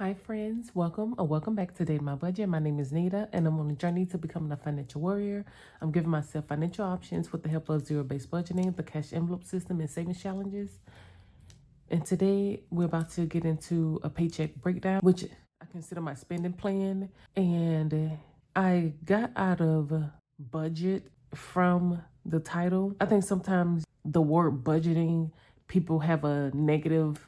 Hi friends, welcome or welcome back to Date My Budget. My name is Nita and I'm on a journey to becoming a financial warrior. I'm giving myself financial options with the help of zero-based budgeting, the cash envelope system, and savings challenges. And today we're about to get into a paycheck breakdown, which I consider my spending plan. And I got out of budget from the title. I think sometimes the word budgeting, people have a negative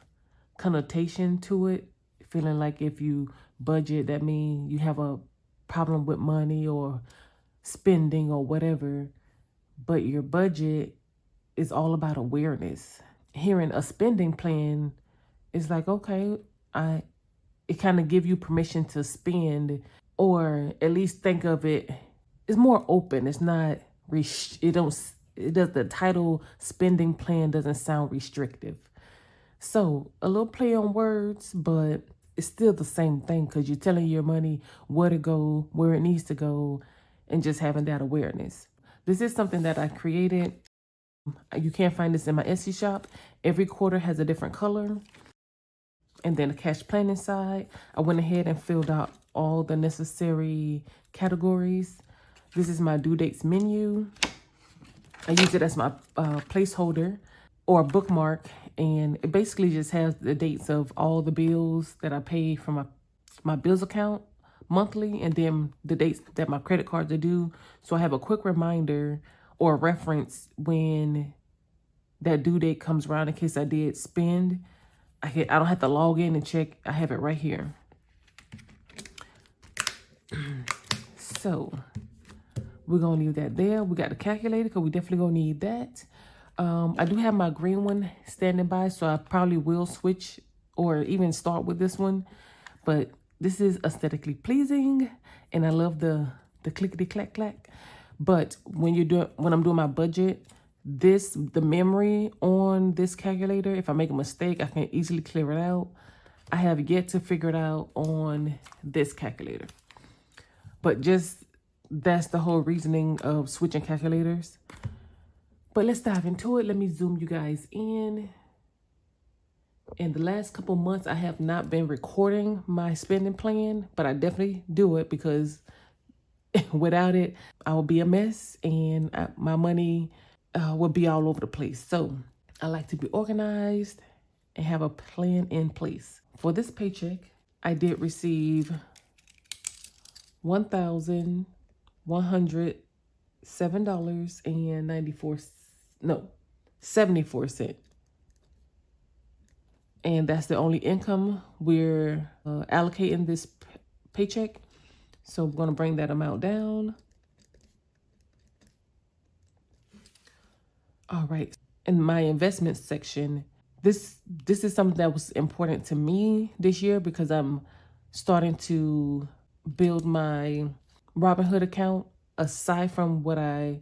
connotation to it, feeling like if you budget, that means you have a problem with money or spending or whatever. But your budget is all about awareness. Hearing a spending plan is like, okay, it kind of give you permission to spend, or at least think of it. It's more open. It's not the title spending plan doesn't sound restrictive. So a little play on words, but it's still the same thing because you're telling your money where to go, where it needs to go, and just having that awareness. This is something that I created. You can't find this in my Etsy shop. Every quarter has a different color. And then the cash planning side, I went ahead and filled out all the necessary categories. This is my due dates menu. I use it as my placeholder or bookmark, and it basically just has the dates of all the bills that I pay from my bills account monthly, and then the dates that my credit cards are due. So I have a quick reminder or a reference when that due date comes around in case I did spend. I don't have to log in and check. I have it right here. So we're going to leave that there. We got the calculator because we definitely going to need that. I do have my green one standing by, so I probably will switch or even start with this one. But this is aesthetically pleasing, and I love the clickety clack clack. But when I'm doing my budget, the memory on this calculator, if I make a mistake, I can easily clear it out. I have yet to figure it out on this calculator. But that's the whole reasoning of switching calculators. But let's dive into it. Let me zoom you guys in. In the last couple months, I have not been recording my spending plan, but I definitely do it because without it, I will be a mess and my money will be all over the place. So I like to be organized and have a plan in place. For this paycheck, I did receive $1,107.74. And that's the only income we're allocating this paycheck. So we're going to bring that amount down. All right. In my investment section, this is something that was important to me this year because I'm starting to build my Robinhood account aside from what I,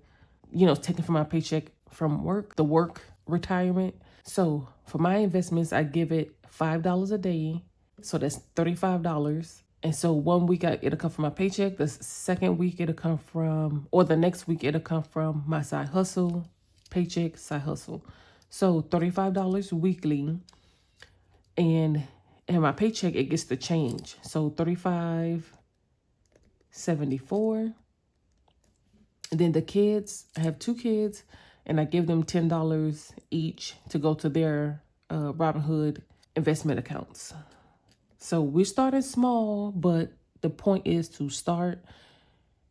taking from my paycheck from work, the work retirement. So for my investments, I give it $5 a day. So that's $35. And so 1 week it'll come from my paycheck. The second week it'll come from, or the next week it'll come from my side hustle, paycheck, side hustle. So $35 weekly. And in my paycheck, it gets the change. So $35.74. And then the kids, I have 2 kids, and I give them $10 each to go to their Robinhood investment accounts. So we started small, but the point is to start.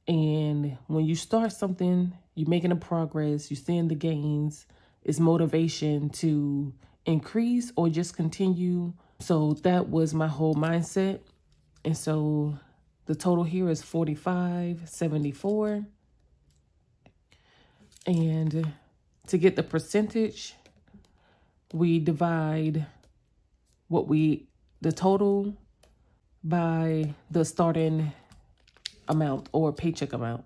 And when you start something, you're making a progress, you're seeing the gains, it's motivation to increase or just continue. So that was my whole mindset. And so the total here is $45.74. And to get the percentage, we divide the total by the starting amount or paycheck amount.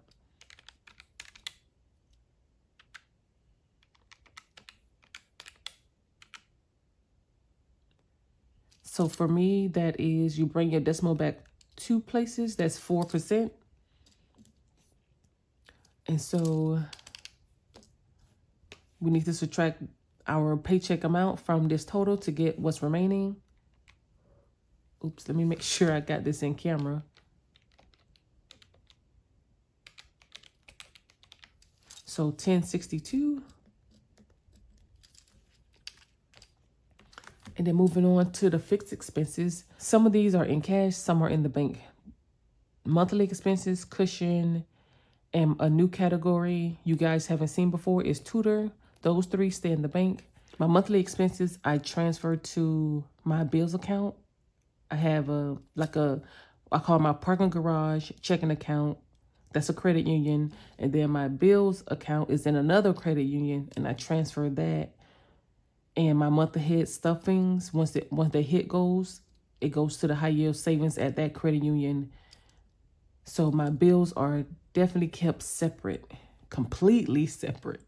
So for me, that is, you bring your decimal back 2 places, that's 4%. And so we need to subtract our paycheck amount from this total to get what's remaining. Oops, let me make sure I got this in camera. So 1062. And then moving on to the fixed expenses. Some of these are in cash, some are in the bank. Monthly expenses, cushion, and a new category you guys haven't seen before is tutor. Those three stay in the bank. My monthly expenses, I transfer to my bills account. I have I call my parking garage checking account. That's a credit union. And then my bills account is in another credit union, and I transfer that. And my month ahead stuffings, once they hit goals, it goes to the high yield savings at that credit union. So my bills are definitely kept separate, completely separate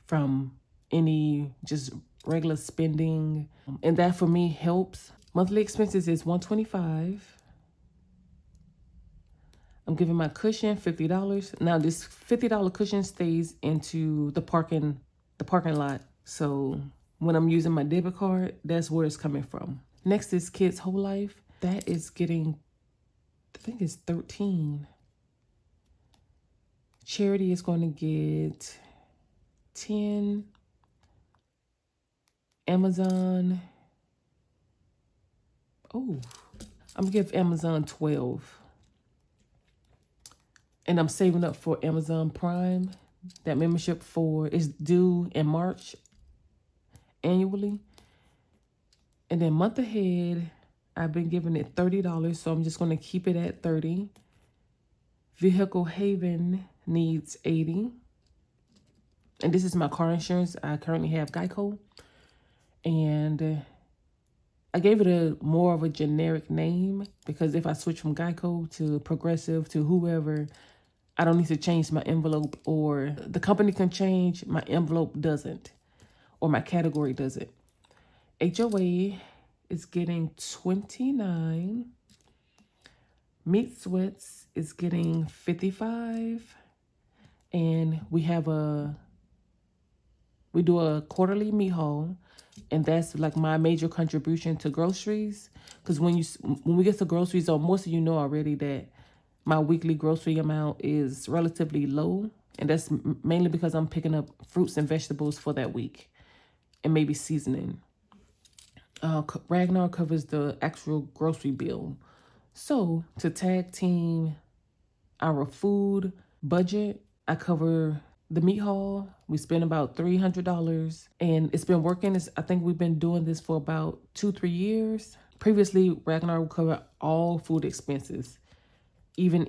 from any just regular spending. And that for me helps. Monthly expenses is $125. I'm giving my cushion $50. Now this $50 cushion stays into the parking lot. So when I'm using my debit card, that's where it's coming from. Next is Kids Whole Life. That is getting, I think it's 13. Charity is going to get 10. Amazon. Oh, I'm gonna give Amazon 12. And I'm saving up for Amazon Prime. That membership is due in March annually. And then month ahead, I've been giving it $30, so I'm just going to keep it at 30. Vehicle Haven needs 80. And this is my car insurance. I currently have Geico. And I gave it more of a generic name because if I switch from Geico to Progressive to whoever, I don't need to change my envelope, or the company can change, my envelope doesn't, or my category doesn't. HOA is getting 29. Meat Sweats is getting 55. And we do a quarterly meat haul, and that's like my major contribution to groceries. Because when we get to groceries, or most of you know already that my weekly grocery amount is relatively low, and that's mainly because I'm picking up fruits and vegetables for that week, and maybe seasoning. Ragnar covers the actual grocery bill. So to tag team our food budget, I cover the meat haul. We spend about $300, and it's been working. I think we've been doing this for about 2-3 years. Previously, Ragnar would cover all food expenses, even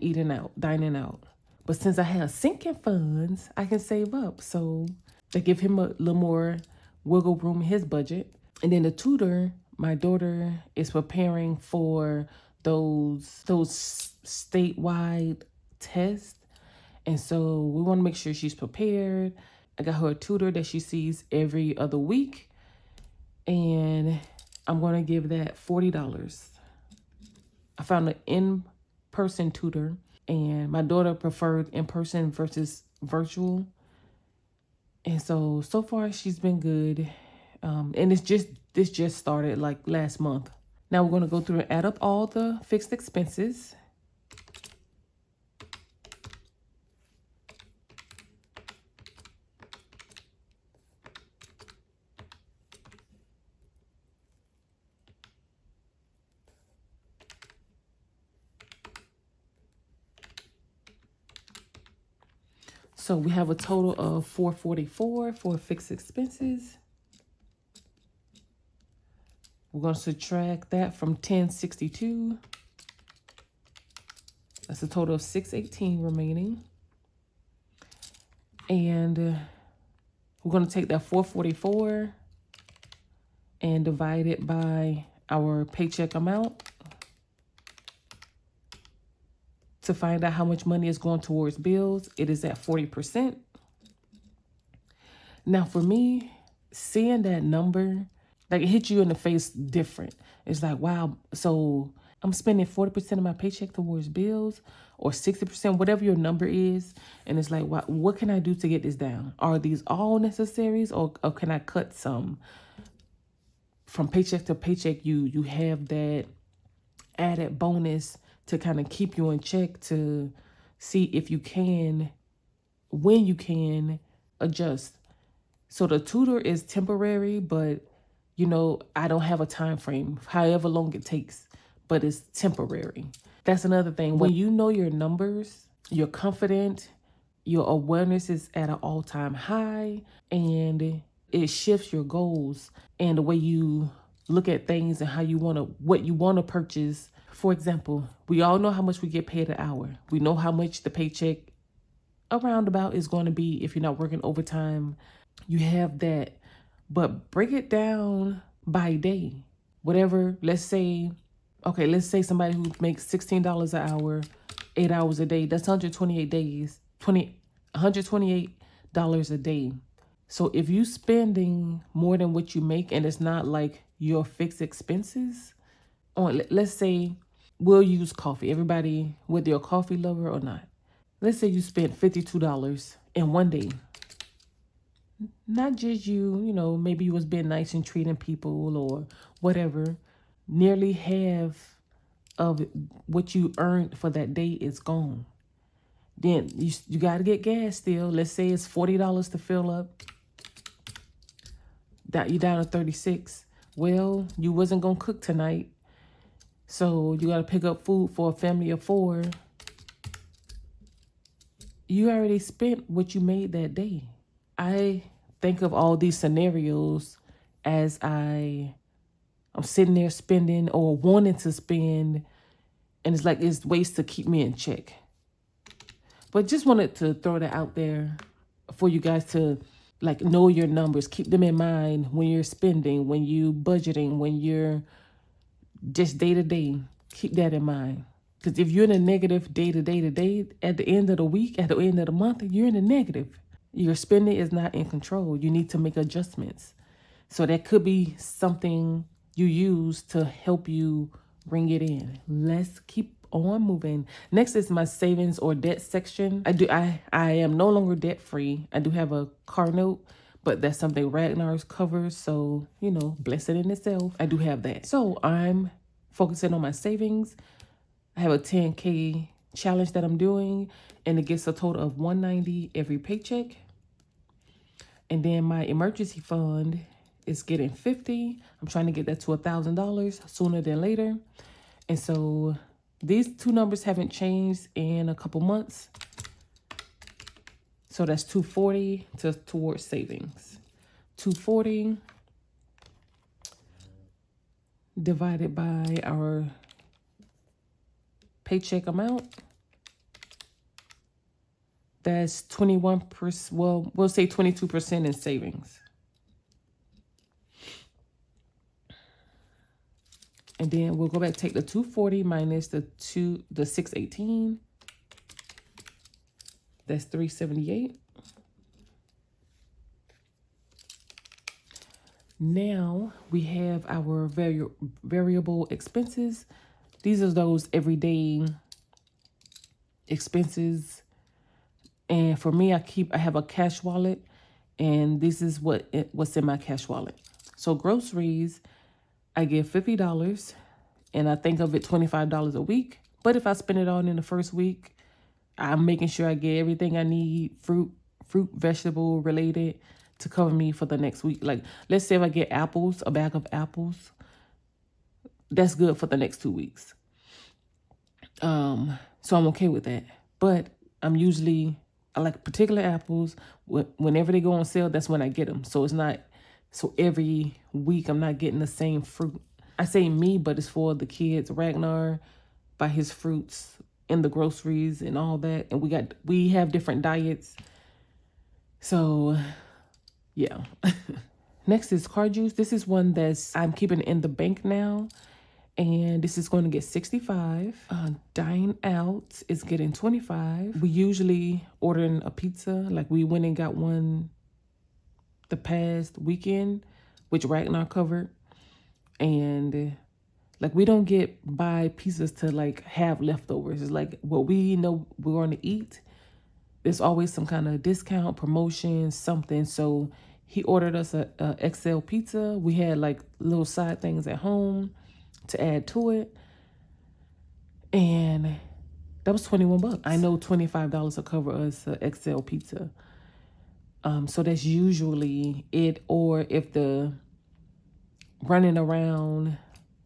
dining out. But since I have sinking funds, I can save up. So they give him a little more wiggle room in his budget. And then the tutor, my daughter is preparing for those statewide tests. And so we want to make sure she's prepared. I got her a tutor that she sees every other week. And I'm going to give that $40. I found an in-person tutor, and my daughter preferred in-person versus virtual. And so far she's been good. And this just started like last month. Now we're going to go through and add up all the fixed expenses. So we have a total of $444 for fixed expenses. We're going to subtract that from 1062. That's a total of $618 remaining. And we're going to take that $444 and divide it by our paycheck amount to find out how much money is going towards bills. It is at 40%. Now for me, seeing that number, like it hits you in the face different. It's like, wow, so I'm spending 40% of my paycheck towards bills, or 60%, whatever your number is. And it's like, what can I do to get this down? Are these all necessaries, or can I cut some? From paycheck to paycheck, you have that added bonus to kind of keep you in check, to see if you can, when you can adjust. So the tutor is temporary, but you know, I don't have a time frame, however long it takes, but it's temporary. That's another thing. When you know your numbers, you're confident, your awareness is at an all-time high, and it shifts your goals and the way you look at things and how you want to, what you want to purchase. For example, we all know how much we get paid an hour. We know how much the paycheck around about is going to be if you're not working overtime. You have that, but break it down by day. Whatever, let's say somebody who makes $16 an hour, 8 hours a day, that's 128 days, $128 a day. So if you spending more than what you make and it's not like your fixed expenses, on, let's say we'll use coffee. Everybody, whether you're a coffee lover or not, let's say you spent $52 in one day. Not just you know, maybe you was being nice and treating people or whatever. Nearly half of what you earned for that day is gone. Then you got to get gas still. Let's say it's $40 to fill up. That you down to 36. Well, you wasn't gonna cook tonight, so you got to pick up food for a family of 4. You already spent what you made that day. I think of all these scenarios as I'm sitting there spending or wanting to spend, and it's like it's ways to keep me in check. But just wanted to throw that out there for you guys to like know your numbers, keep them in mind when you're spending, when you budgeting, when you're just day to day. Keep that in mind. Because if you're in a negative day to day, at the end of the week, at the end of the month, you're in a negative. Your spending is not in control. You need to make adjustments. So that could be something you use to help you bring it in. Let's keep on moving. Next is my savings or debt section. I am no longer debt free. I do have a car note, but that's something Ragnar's covers. So, you know, blessed in itself. I do have that. So I'm focusing on my savings. I have a 10K challenge that I'm doing, and it gets a total of $190 every paycheck. And then my emergency fund is getting $50. I'm trying to get that to $1,000 sooner than later. And so these two numbers haven't changed in a couple months. So that's $240 towards savings. $240 divided by our paycheck amount. That's 21%. Well, we'll say 22% in savings. And then we'll go back, take the 240 minus the 618. That's 378. Now we have our variable expenses. These are those everyday expenses. And for me, I have a cash wallet, and this is what's in my cash wallet. So groceries, I give $50, and I think of it $25 a week. But if I spend it all in the first week, I'm making sure I get everything I need, fruit, vegetable related, to cover me for the next week. Like, let's say if I get apples, a bag of apples, that's good for the next 2 weeks. So I'm okay with that. But I like particular apples. Whenever they go on sale, that's when I get them. So it's not, so every week I'm not getting the same fruit. I say me, but it's for the kids. Ragnar buy his fruits in the groceries and all that. And we have different diets. So yeah. Next is car juice. This is one I'm keeping in the bank now. And this is going to get 65. Dine out is getting 25. We usually ordering a pizza. Like we went and got one the past weekend, which Ragnar covered. And like we don't buy pizzas to like have leftovers. It's like what we know we're going to eat. There's always some kind of discount, promotion, something. So he ordered us a XL pizza. We had like little side things at home to add to it. And that was 21 bucks. I know $25 will cover us a XL pizza. So that's usually it. Or if the running around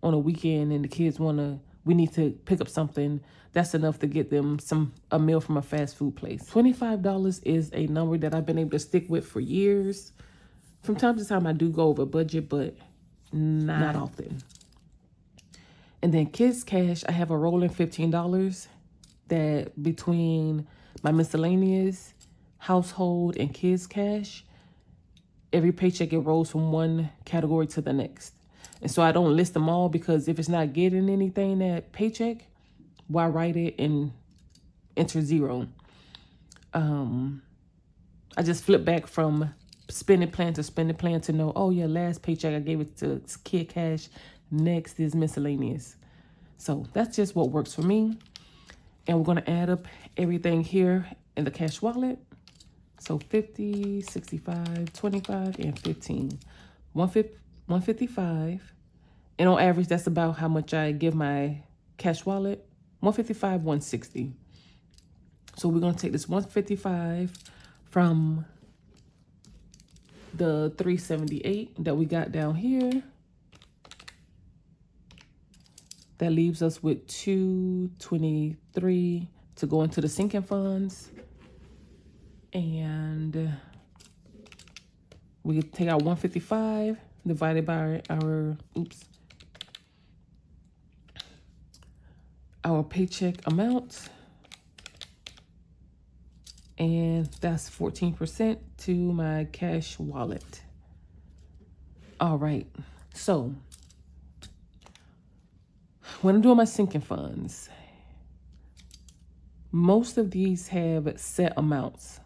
on a weekend and the kids we need to pick up something, that's enough to get them a meal from a fast food place. $25 is a number that I've been able to stick with for years. From time to time, I do go over budget, but not often. And then kids cash, I have a rolling $15 that between my miscellaneous, household, and kids cash, every paycheck it rolls from one category to the next. And so I don't list them all, because if it's not getting anything that paycheck, why write it and enter zero? I just flip back from spending plan to spending plan to know, oh yeah, last paycheck I gave it to kid cash, next is miscellaneous. So that's just what works for me. And we're going to add up everything here in the cash wallet. So 50, 65, 25, and 15. 155. And on average, that's about how much I give my cash wallet. 155, 160. So we're going to take this 155 from the 378 that we got down here. That leaves us with 223 to go into the sinking funds. And we take out 155 divided by our paycheck amount. And that's 14% to my cash wallet. All right, so when I'm doing my sinking funds, most of these have set amounts.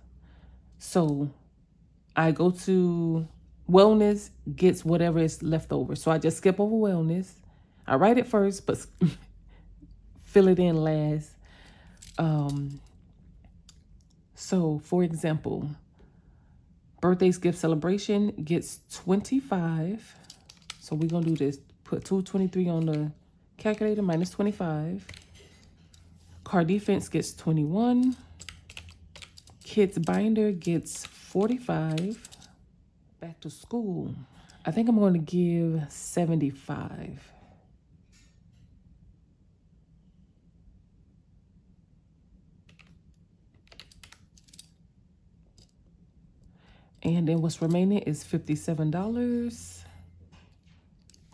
So I go to wellness, gets whatever is left over. So I just skip over wellness. I write it first, but fill it in last. So for example, birthdays gift celebration gets 25. So we're gonna do this. Put 223 on the calculator minus 25. Car defense gets 21. Kids binder gets 45. Back to school, I think I'm going to give 75. And then what's remaining is $57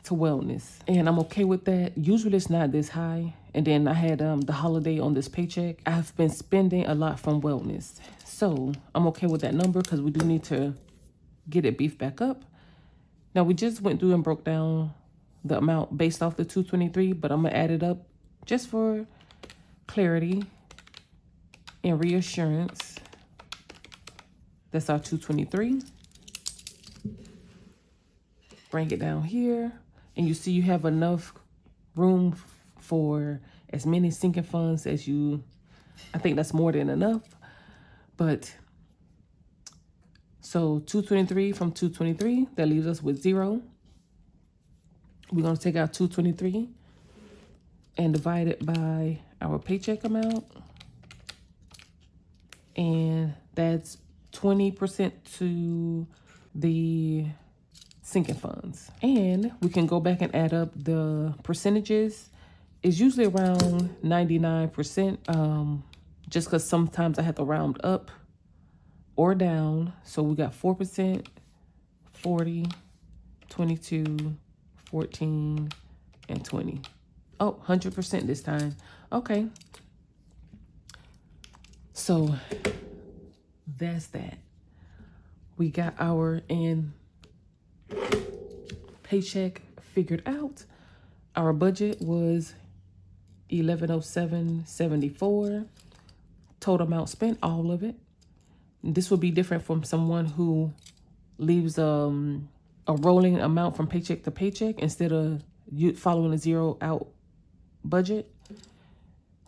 to wellness. And I'm okay with that. Usually it's not this high. And then I had the holiday on this paycheck. I've been spending a lot from wellness. So I'm okay with that number, because we do need to get it beefed back up. Now we just went through and broke down the amount based off the 223, but I'm gonna add it up just for clarity and reassurance. That's our 223. Bring it down here, and you see you have enough room for as many sinking funds as you, I think that's more than enough. But so 223 from 223, that leaves us with 0. We're going to take out 223 and divide it by our paycheck amount. And that's 20% to the sinking funds. And we can go back and add up the percentages. It's usually around 99%, just because sometimes I have to round up or down. So we got 4%, 40, 22, 14, and 20. Oh, 100% this time. Okay. So that's that. We got our paycheck figured out. Our budget was $1107.74. Total amount spent, all of it. This will be different from someone who leaves a rolling amount from paycheck to paycheck instead of you following a zero out budget.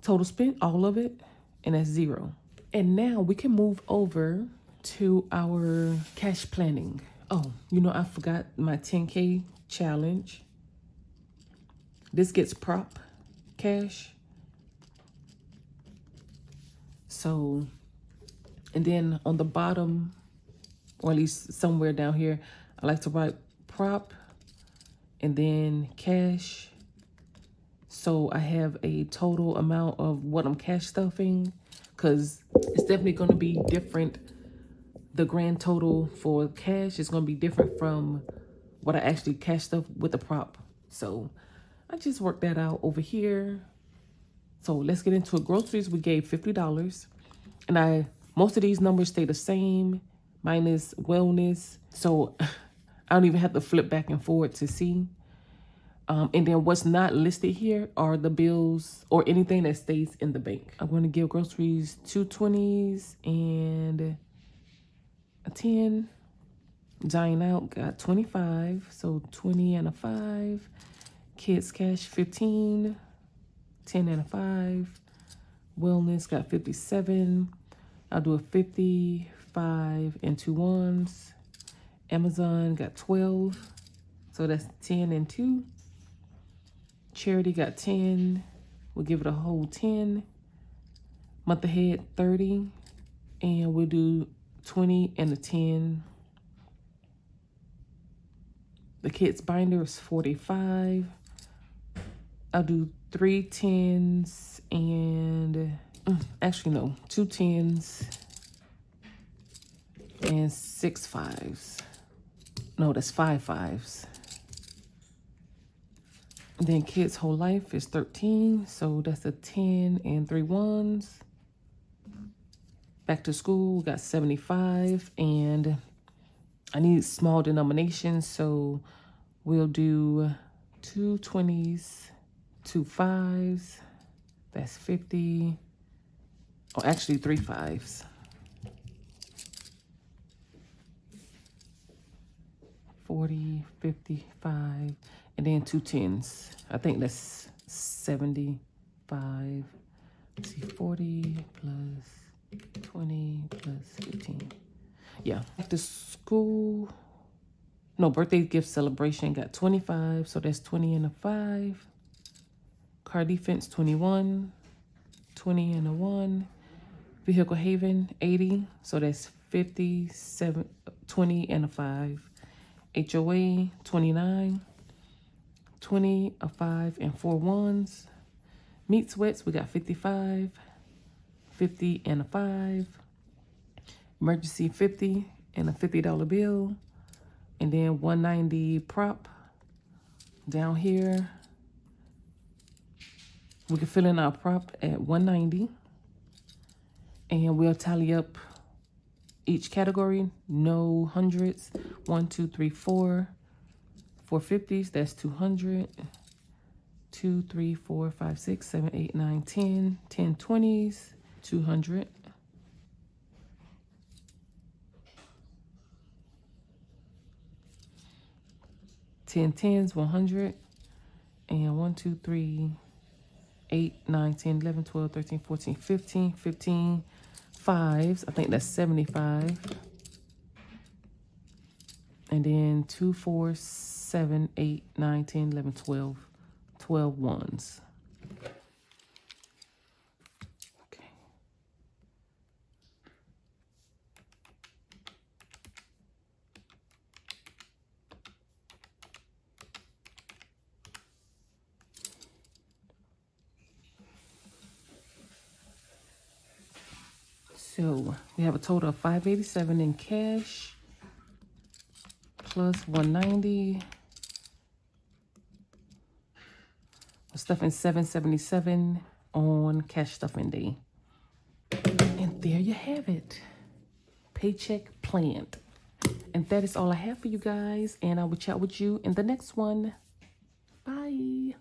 Total spent, all of it, and that's 0. And now we can move over to our cash planning. Oh, I forgot my 10K challenge. This gets prop cash. So, and then on the bottom, or at least somewhere down here, I like to write prop and then cash. So I have a total amount of what I'm cash stuffing, because it's definitely going to be different. The grand total for cash is going to be different from what I actually cash stuff with the prop. So I just worked that out over here. So let's get into it. Groceries, we gave $50. And most of these numbers stay the same, minus wellness. So I don't even have to flip back and forward to see. And then what's not listed here are the bills or anything that stays in the bank. I'm going to give groceries 2 20s and a 10. Dine out got 25, so 20 and a 5. Kids cash 15, 10 and a 5. Wellness got 57. I'll do a 50, 5 and 2 ones. Amazon got 12, so that's 10 and 2. Charity got 10. We'll give it a whole 10. Month ahead 30, and we'll do 20 and a 10. The kids binder is 45. I'll do 3 10s and actually no, 2 10s and 6 5s. No, that's 5 5s. Then kids whole life is 13, so that's a 10 and 3 ones. Back to school, we got 75, and I need small denominations, so we'll do 2 20s, 2 5s, that's 50, or actually 3 5s. 40, 55, and then 2 10s. I think that's 75. Let's see, 40 plus 20 plus 15. Yeah, back to school. No, birthday gift celebration got 25, so that's 20 and a 5. Car defense 21, 20 and a 1. Vehicle haven 80, so that's 57, 20 and a 5. HOA 29, 20, a 5 and 4 ones. Meat sweats, we got 55, 50 and a 5. Emergency 50 and a $50 bill. And then 190 prop down here. We can fill in our prop at 190. And we'll tally up each category. No hundreds. 1, 2, 3, 4. 4 50s, that's 200. 2, 3, 4, 5, 6, 7, 8, 9, 10. 10 20s, 200. 10 10s, 100. And 1, 2, 3, 8, 9, 10, 11, 12, 13, 14, 15. 15 5s, I think that's 75. And then 2 4, 7, 8, 9, 10, 11, 12. 12 ones. Okay. So we have a total of $587 in cash plus $190. We're stuffing $777 on cash stuffing day. And there you have it. Paycheck planned. And that is all I have for you guys. And I will chat with you in the next one. Bye.